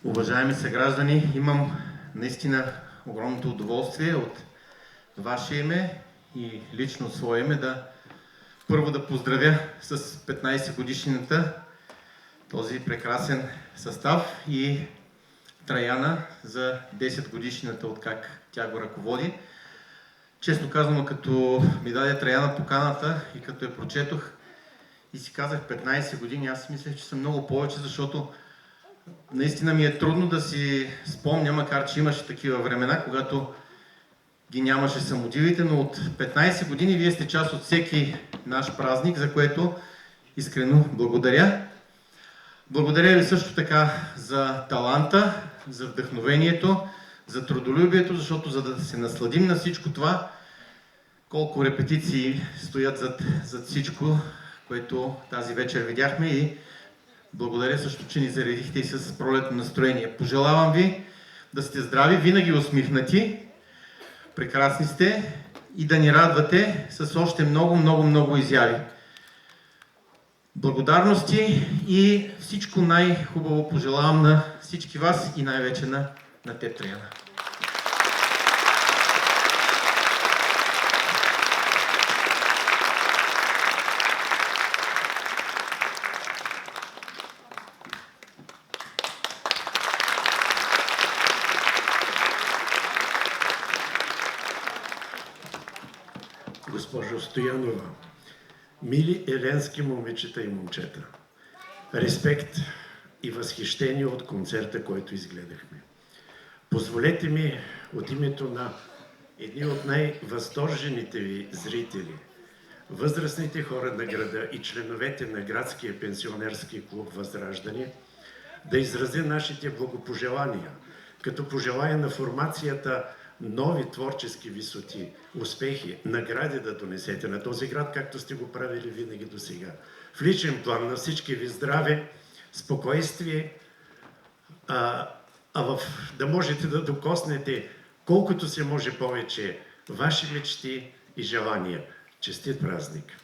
Уважаеми съграждани, имам наистина огромното удоволствие от ваше име и лично свое име първо да поздравя с 15 годишнината този прекрасен състав и Траяна за 10 годишнината от как тя го ръководи. Честно казано, като ми даде Траяна поканата и като я прочетох и си казах 15 години, аз мислех, че съм много повече, защото наистина ми е трудно да си спомня, макар че имаше такива времена, когато ги нямаше самодивите, но от 15 години вие сте част от всеки наш празник, за което искрено благодаря. Благодаря ви също така за таланта, за вдъхновението, за трудолюбието, защото за да се насладим на всичко това, колко репетиции стоят зад всичко, което тази вечер видяхме, и благодаря също, че ни заредихте и с пролетно настроение. Пожелавам ви да сте здрави, винаги усмихнати, прекрасни сте и да ни радвате с още много изяви. Благодарности и всичко най-хубаво пожелавам на всички вас и най-вече на теб, Траяна. Госпожо Стоянова, мили еленски момичета и момчета, респект и възхищение от концерта, който изгледахме. Позволете ми от името на едни от най-възторжените ви зрители, възрастните хора на града и членовете на градския пенсионерски клуб Възраждане, да изразя нашите благопожелания, като пожелая на формацията нови творчески висоти, успехи, награди да донесете на този град, както сте го правили винаги до сега. В личен план на всички ви здраве, спокойствие, да можете да докоснете колкото се може повече ваши мечти и желания. Честит празник!